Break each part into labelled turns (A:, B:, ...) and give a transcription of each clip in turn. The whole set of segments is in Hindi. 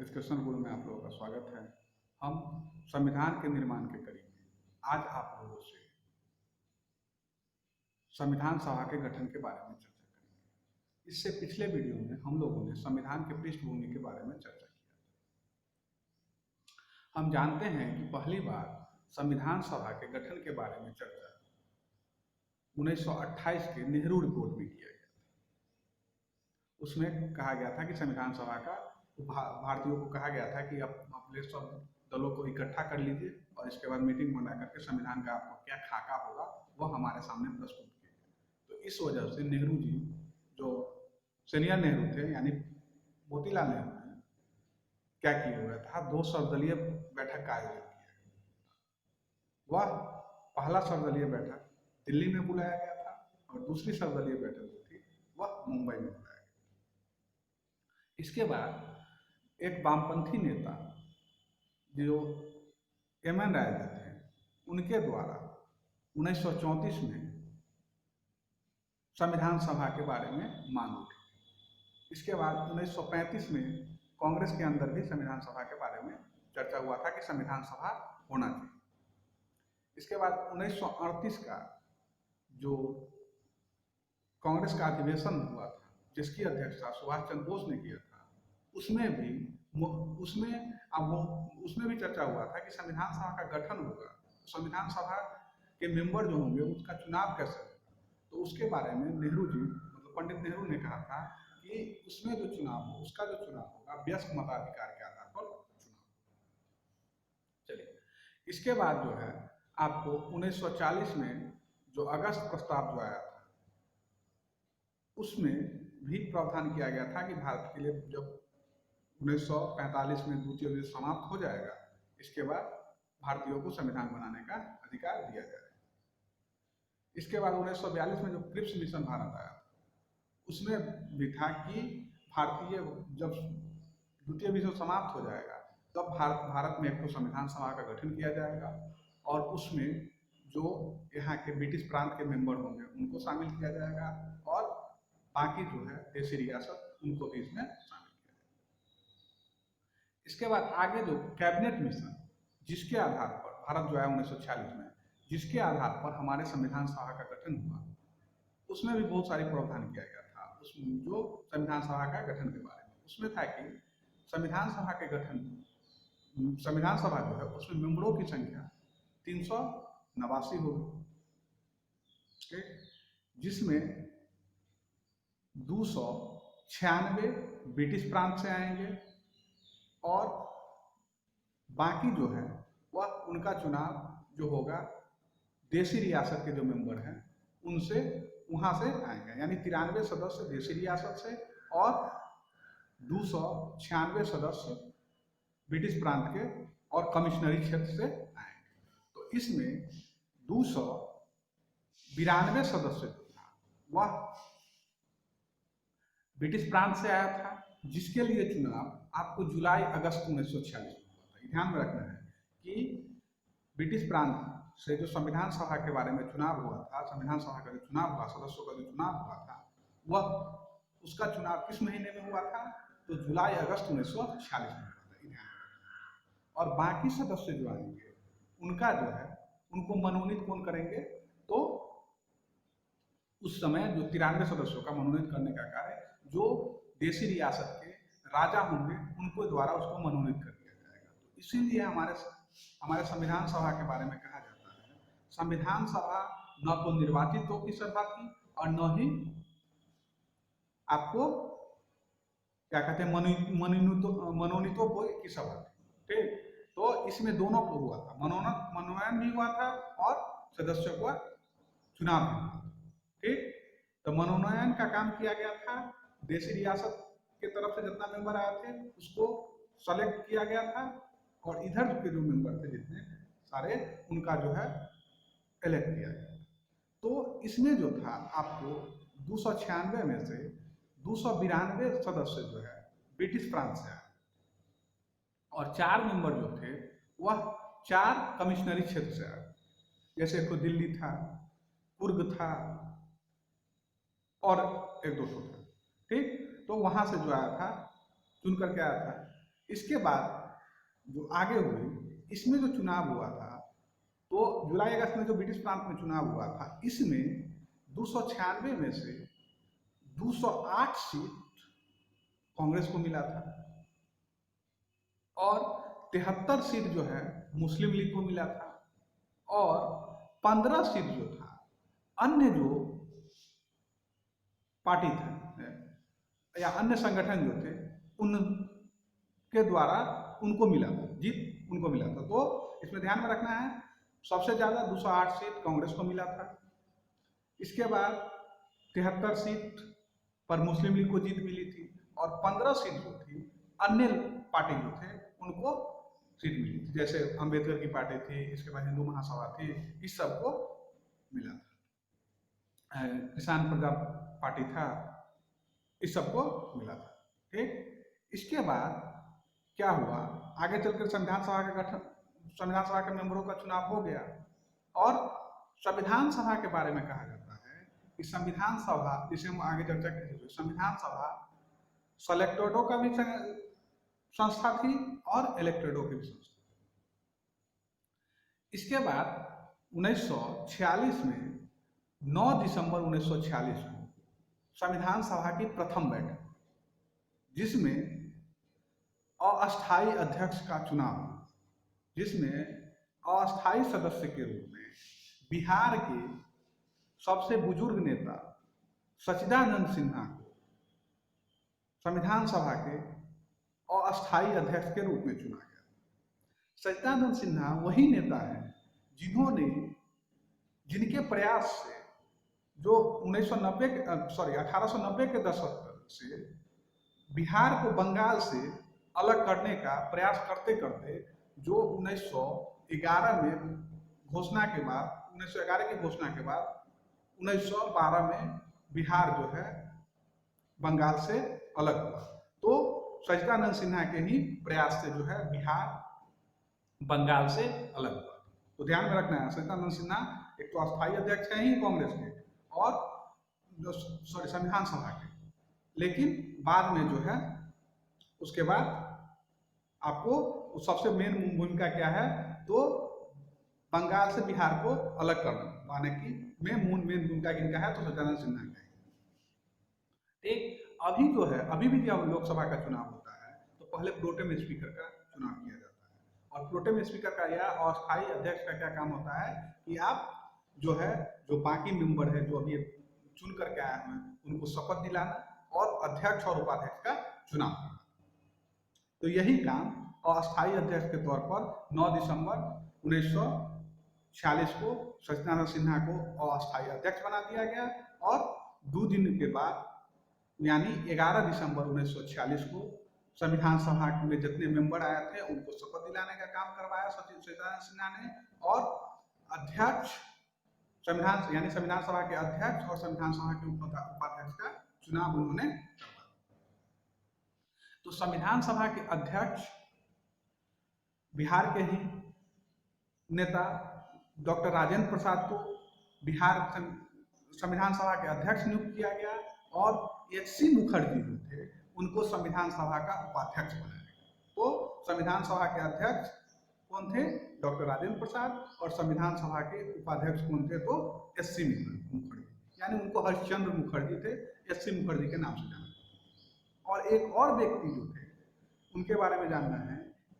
A: डिस्कशन गुरु में आप लोगों का स्वागत है। हम संविधान के निर्माण के करीब हैं। आज आप लोगों से संविधान सभा के गठन के बारे में चर्चा करेंगे। इससे पिछले वीडियो में हम लोगों ने संविधान के पृष्ठभूमि के बारे में चर्चा किया। हम जानते हैं कि पहली बार संविधान सभा के गठन के बारे में चर्चा 1928 के नेहरू रिपोर्ट में किया गया था। उसमें कहा गया था कि संविधान सभा का भारतीयों को कहा गया था कि आप अपने सब दलों को इकट्ठा कर लीजिए और इसके बाद मीटिंग बना करके संविधान का आपको क्या खाका होगा वह हमारे सामने प्रस्तुत कीजिए। तो इस वजह से नेहरू जी, जो सीनियर नेहरू थे यानी मोतीलाल नेहरू ने क्या किया हुआ था, 2 सर्वदलीय बैठक का आयोजन किया। वह पहला सर्वदलीय बैठक दिल्ली में बुलाया गया था और दूसरी सर्वदलीय बैठक जो थी वह मुंबई में बुलाया गया। इसके बाद एक वामपंथी नेता जो एम.एन. राय जी थे, उनके द्वारा 1934 में संविधान सभा के बारे में मांग उठी। इसके बाद 1935 में कांग्रेस के अंदर भी संविधान सभा के बारे में चर्चा हुआ था कि संविधान सभा होना चाहिए। इसके बाद 1938 का जो कांग्रेस का अधिवेशन हुआ था, जिसकी अध्यक्षता सुभाष चंद्र बोस ने किया था, उसमें भी चर्चा हुआ था कि संविधान सभा का गठन होगा, संविधान सभा के मेंबर जो होंगे उसका चुनाव कैसे होगा। तो उसके बारे में नेहरू जी, मतलब पंडित नेहरू ने कहा था कि उसमें जो चुनाव हो, उसका जो चुनाव होगा वयस्क मताधिकार के आधार पर चुनाव। चलिए, इसके बाद जो है आपको 1940 में जो अगस्त प्रस्ताव जो आया था उसमें भी प्रावधान किया गया था कि भारत के लिए जब 1945 में द्वितीय विश्व समाप्त हो जाएगा, इसके बाद भारतीयों को संविधान बनाने का अधिकार दिया जाएगा। इसके बाद 1942 में जो क्रिप्स मिशन भारत आया उसमें भी था कि भारतीय जब द्वितीय विश्व समाप्त हो जाएगा तब भारत में एक तो संविधान सभा का गठन किया जाएगा और उसमें जो यहाँ के ब्रिटिश प्रांत के मेंबर होंगे उनको शामिल किया जाएगा और बाकी जो है देशी रियासत उनको भी इसमें शामिल किया जाएगा। इसके बाद आगे जो कैबिनेट मिशन, जिसके आधार पर भारत जो है 1946 में, जिसके आधार पर हमारे संविधान सभा का गठन हुआ, उसमें भी बहुत सारी प्रावधान किया गया था। उसमें जो संविधान सभा का गठन के बारे में उसमें था कि संविधान सभा के गठन, संविधान सभा जो है उसमें मेंबरों की संख्या 389 होगी, जिसमें 296 ब्रिटिश प्रांत से आएंगे और बाकी जो है वह उनका चुनाव जो होगा देशी रियासत के जो मेंबर हैं उनसे वहां से आएंगे, यानी 93 सदस्य देशी रियासत से और 296 सदस्य ब्रिटिश प्रांत के और कमिश्नरी क्षेत्र से आएंगे। तो इसमें 292 सदस्य जो था वह ब्रिटिश प्रांत से आया था, जिसके लिए चुनाव आपको जुलाई अगस्त 1946 में हुआ था। ध्यान में रखना है कि ब्रिटिश प्रांत से जो संविधान सभा के बारे में चुनाव हुआ था, संविधान सभा का जो चुनाव हुआ, सदस्यों का जो चुनाव हुआ था, वह उसका चुनाव किस महीने में हुआ था? तो जुलाई अगस्त 1946 में हुआ था। और बाकी सदस्य जो आएंगे उनका जो है उनको मनोनीत कौन करेंगे? तो उस समय जो 93 सदस्यों का मनोनीत करने का कार्य जो देशी रियासत के राजा होंगे उनको द्वारा उसको मनोनीत कर दिया जाएगा। तो इसीलिए हमारे संविधान सभा के बारे में कहा जाता है, संविधान सभा न तो निर्वाचितों की सभा थी और न ही आपको क्या कहते हैं मनोनीतों की सभा थी। ठीक, तो इसमें दोनों को हुआ था, मनोनयन भी हुआ था और सदस्यों का चुनाव भी हुआ था। ठीक, तो मनोनयन का काम किया गया था, देशी रियासत के तरफ से जितना मेंबर आए थे उसको सेलेक्ट किया गया था और इधर के जो मेंबर थे जितने सारे उनका जो है इलेक्ट किया गया। तो इसमें जो था आपको 296 में से 292 सदस्य जो है ब्रिटिश प्रांत से आए और 4 मेंबर जो थे वह 4 कमिश्नरी क्षेत्र से आए, जैसे कोई दिल्ली था, कुर्ग था और एक दो था। ठीक, तो वहां से जो आया था चुन करके आया था इसके बाद जो आगे हुई, इसमें जो चुनाव हुआ था, तो जुलाई अगस्त में जो ब्रिटिश प्रांत में चुनाव हुआ था, इसमें 296 में से 208 सीट कांग्रेस को मिला था और 73 सीट जो है मुस्लिम लीग को मिला था और 15 सीट जो था अन्य जो पार्टी थे या अन्य संगठन जो थे उनके द्वारा उनको मिला था, जीत उनको मिला था। तो इसमें ध्यान में रखना है, सबसे ज़्यादा 208 सीट कांग्रेस को मिला था। इसके बाद 73 सीट पर मुस्लिम लीग को जीत मिली थी और 15 सीट जो थी अन्य पार्टी जो थे उनको सीट मिली थी, जैसे अंबेडकर की पार्टी थी, इसके बाद हिंदू महासभा थी, इस सबको मिला था। किसान प्रजा पार्टी था, इस सबको मिला था। ठीक, इसके बाद क्या हुआ, आगे चलकर संविधान सभा का गठन, संविधान सभा के मेंबरों का चुनाव हो गया और संविधान सभा के बारे में कहा जाता है कि संविधान सभा, जिसे हम आगे चर्चा करेंगे, संविधान सभा सेलेक्टेडों का भी संस्था थी और इलेक्टेडों की भी संस्था। इसके बाद 1946 में 9 दिसंबर 1946 को संविधान सभा की प्रथम बैठक, जिसमें अस्थायी अध्यक्ष का चुनाव, जिसमें अस्थायी सदस्य के रूप में बिहार के सबसे बुजुर्ग नेता सच्चिदानंद सिन्हा को संविधान सभा के अस्थायी अध्यक्ष के रूप में चुना गया। सच्चिदानंद सिन्हा वही नेता है जिन्होंने, जिनके प्रयास से जो 1890 के दशक से बिहार को बंगाल से अलग करने का प्रयास करते करते जो 1911 में घोषणा के बाद, 1911 की घोषणा के बाद 1912 में बिहार जो है बंगाल से अलग हुआ। तो सच्चिदानंद सिन्हा के ही प्रयास से जो है बिहार बंगाल से अलग हुआ। तो ध्यान में रखना है, सच्चिदानंद सिन्हा एक तो अस्थायी अध्यक्ष हैं ही कांग्रेस के और संविधान सभा के, लेकिन बाद में जो है उसके बाद आपको सबसे मेन भूमिका क्या है, तो बंगाल से बिहार को अलग करने की मेन भूमिका किनका है, तो सच्चिदानंद सिन्हा का है। ठीक, अभी जो है, अभी भी जब लोकसभा का चुनाव होता है तो पहले प्रोटेम स्पीकर का चुनाव किया जाता है और प्रोटेम स्पीकर का या अस्थायी अध्यक्ष का क्या काम होता है कि आप जो है, जो बाकी मेंबर है जो अभी चुन करके आए हैं उनको शपथ दिलाना और अध्यक्ष और उपाध्यक्ष का चुनाव करना। तो यही काम अस्थायी अध्यक्ष के तौर पर 9 दिसंबर 1946 को सच्चिदानंद सिन्हा को अस्थायी अध्यक्ष बना दिया गया और 2 दिन के बाद यानी 11 दिसंबर 1946 को संविधान सभा में जितने मेंबर आए थे उनको शपथ दिलाने का काम करवाया सच्चिदानंद सिन्हा ने और अध्यक्ष संविधान सभा के अध्यक्ष और संविधान सभा के उपाध्यक्ष का चुनाव उन्होंने करवाया। तो संविधान सभा के अध्यक्ष बिहार के ही नेता डॉक्टर राजेंद्र प्रसाद को बिहार संविधान सभा के अध्यक्ष नियुक्त किया गया और एच.सी. मुखर्जी जो थे उनको संविधान सभा का उपाध्यक्ष बनाया गया। तो संविधान सभा के अध्यक्ष कौन थे, डॉक्टर राजेंद्र प्रसाद, और संविधान सभा के उपाध्यक्ष कौन थे, तो एच.सी. मुखर्जी, यानी उनको हरिश्चंद्र मुखर्जी थे, एच.सी. मुखर्जी के नाम से जाना। और एक और व्यक्ति जो थे उनके बारे में जानना है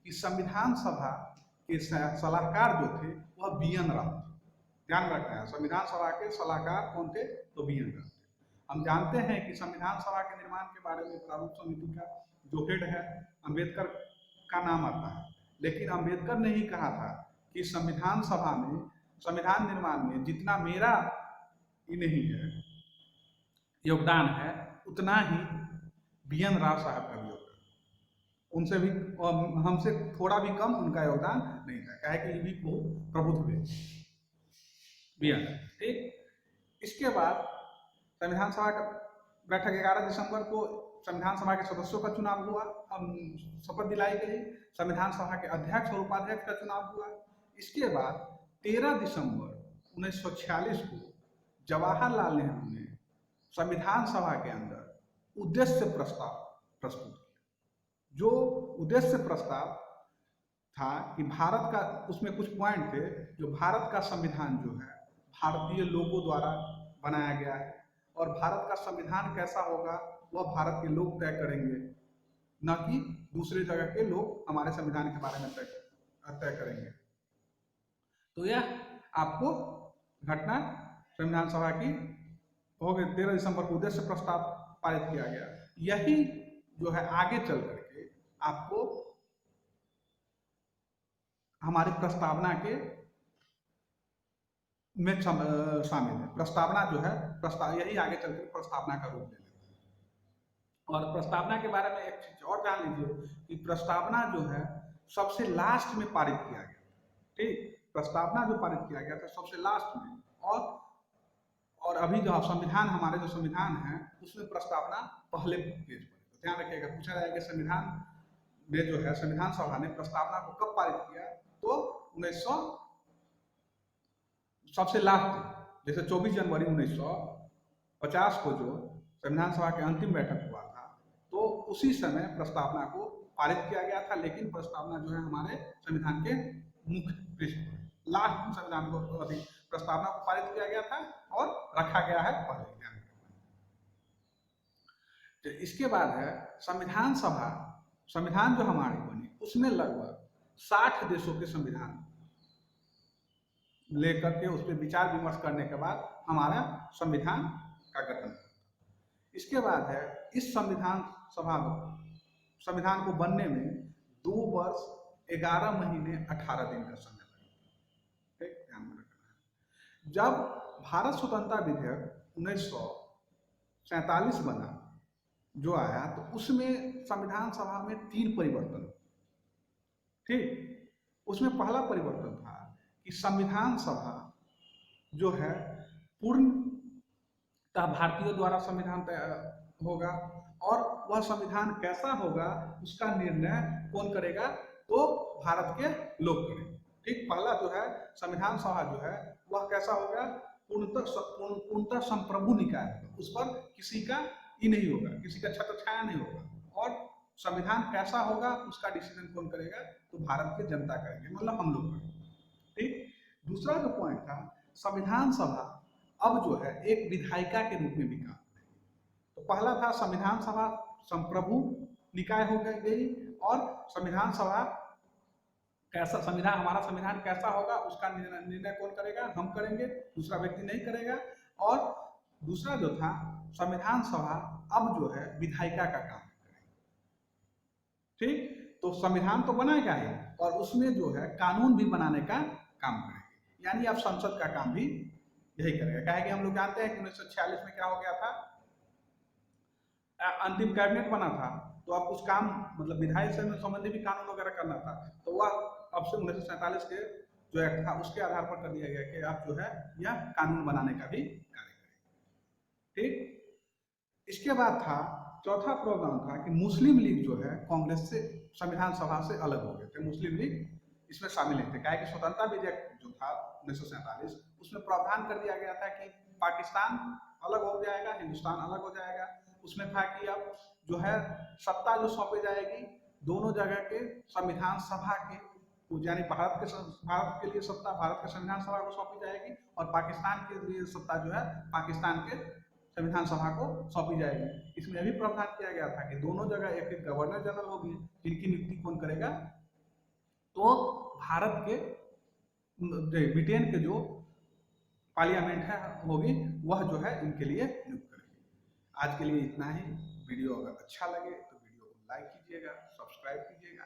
A: कि संविधान सभा के सलाहकार जो थे वह बी.एन. राव। ध्यान रखना है, संविधान सभा के सलाहकार कौन थे, तो बी.एन. राव। हम जानते हैं कि संविधान सभा के निर्माण के बारे में प्रारूप समिति का जो हेड है अंबेडकर का नाम आता है, लेकिन अंबेडकर ने ही कहा था कि संविधान सभा में, संविधान निर्माण में जितना मेरा ही नहीं है योगदान है, उतना ही बी.एन. राव साहब का भी योगदान, उनसे भी, हमसे थोड़ा भी कम उनका योगदान नहीं था, क्या है कि ये भी बहुत प्रबुद्ध व्यक्ति बी.एन. ठीक, इसके बाद संविधान सभा का बैठक 11 दिसंबर को संविधान सभा के सदस्यों का चुनाव हुआ, शपथ दिलाई गई, संविधान सभा के अध्यक्ष और उपाध्यक्ष का चुनाव हुआ। इसके बाद 13 दिसंबर 1946 को जवाहरलाल नेहरू ने संविधान सभा के अंदर उद्देश्य प्रस्ताव प्रस्तुत किया, जो उद्देश्य प्रस्ताव था कि भारत का, उसमें कुछ पॉइंट थे जो भारत का संविधान जो है भारतीय लोगों द्वारा बनाया गया है, और भारत का संविधान कैसा होगा वह भारत के लोग तय करेंगे, न कि दूसरे जगह के लोग हमारे संविधान के बारे में तय करेंगे। तो यह आपको घटना संविधान सभा की हो गई 13 दिसंबर को उद्देश्य प्रस्ताव पारित किया गया। यही जो है आगे चल करके आपको हमारी प्रस्तावना के में शामिल है। प्रस्तावना जो है यही आगे चल कर प्रस्तावना का रूप ले लेता है। और प्रस्तावना के बारे में एक चीज और जान लीजिए कि प्रस्तावना जो है सबसे लास्ट में पारित किया गया, ठीक, प्रस्तावना जो पारित किया गया था सबसे लास्ट में, और अभी जो संविधान, हमारे जो संविधान है उसमें प्रस्तावना पहले पेज पर। तो ध्यान रखिएगा, पूछा जाएगा संविधान में जो है संविधान सभा ने प्रस्तावना को कब पारित किया, तो 1900 सबसे लास्ट, जैसे 24 जनवरी 1950 को जो संविधान सभा के अंतिम बैठक हुआ था, तो उसी समय प्रस्तावना को पारित किया गया था। लेकिन प्रस्तावना जो है हमारे संविधान के मुख्य पृष्ठ पर लास्ट में संविधान को प्रस्तावना को पारित किया गया था और रखा गया है पहले। तो इसके बाद है संविधान सभा। संविधान जो हमारी बनी उसमें लगभग 60 देशों के संविधान लेकर के उस पर विचार विमर्श करने के बाद हमारा संविधान का गठन हुआ। इसके बाद है इस संविधान को बनने में 2 वर्ष 11 महीने 18 दिन का समय लगा। ध्यान में रखना है। जब भारत स्वतंत्रता विधेयक 1947 बना जो आया, तो उसमें संविधान सभा में 3 परिवर्तन, ठीक। उसमें पहला परिवर्तन था कि संविधान सभा जो है पूर्णतः भारतीयों द्वारा संविधान होगा, और वह संविधान कैसा होगा उसका निर्णय कौन करेगा, तो भारत के लोग करेंगे, ठीक। पहला जो है संविधान सभा जो है वह कैसा होगा, पूर्णतः संप्रभु निकाय होगा, उस पर किसी का ही नहीं होगा, किसी का छत्र छाया नहीं होगा, और संविधान कैसा होगा उसका डिसीजन कौन करेगा, तो भारत की जनता करेंगे, मतलब हम लोग करेंगे, ठीक। दूसरा जो पॉइंट था, संविधान सभा अब जो है एक विधायिका के रूप में भी काम करेगी। तो पहला था संविधान सभा संप्रभु निकाय हो गई, और संविधान सभा कैसा, हमारा संविधान कैसा होगा उसका निर्णय कौन करेगा, हम करेंगे, दूसरा व्यक्ति नहीं करेगा। और दूसरा जो था संविधान सभा अब जो है विधायिका का काम करेगी, ठीक। तो संविधान तो बनाएगा ही, और उसमें जो है कानून भी बनाने का काम करेगी, यानी अब संसद का काम भी यही करेगा। क्या है कि हम लोग जानते हैं कि 1946 में क्या हो गया था, अंतिम कैबिनेट बना था, तो अब कुछ काम मतलब विधायी से संबंधी भी कानून वगैरह करना था, तो वह अब से 1947 के जो एक्ट था उसके आधार पर कर दिया गया कि आप जो है यह कानून बनाने का भी कार्य करें, ठीक। इसके बाद था चौथा प्रावधान था कि मुस्लिम लीग जो है कांग्रेस से, संविधान सभा से अलग हो गए थे, मुस्लिम लीग इसमें शामिल नहीं थे। क्या है कि स्वतंत्रता विधेयक जो था 1947 उसमें प्रावधान कर दिया गया था कि पाकिस्तान अलग हो जाएगा, हिंदुस्तान अलग हो जाएगा। उसमें था कि अब जो है सत्ता जो सौंपी जाएगी दोनों जगह के संविधान सभा के, यानी भारत के लिए सत्ता भारत के संविधान सभा को सौंपी जाएगी, और पाकिस्तान के लिए सत्ता जो है पाकिस्तान के संविधान सभा को सौंपी जाएगी। इसमें भी प्रावधान किया गया था कि दोनों जगह एक एक गवर्नर जनरल होगी, जिनकी नियुक्ति कौन करेगा, तो भारत के ब्रिटेन के जो पार्लियामेंट है होगी वह जो है इनके लिए नियुक्त करेगी। आज के लिए इतना ही। वीडियो अगर अच्छा लगे तो वीडियो को लाइक कीजिएगा, सब्सक्राइब कीजिएगा।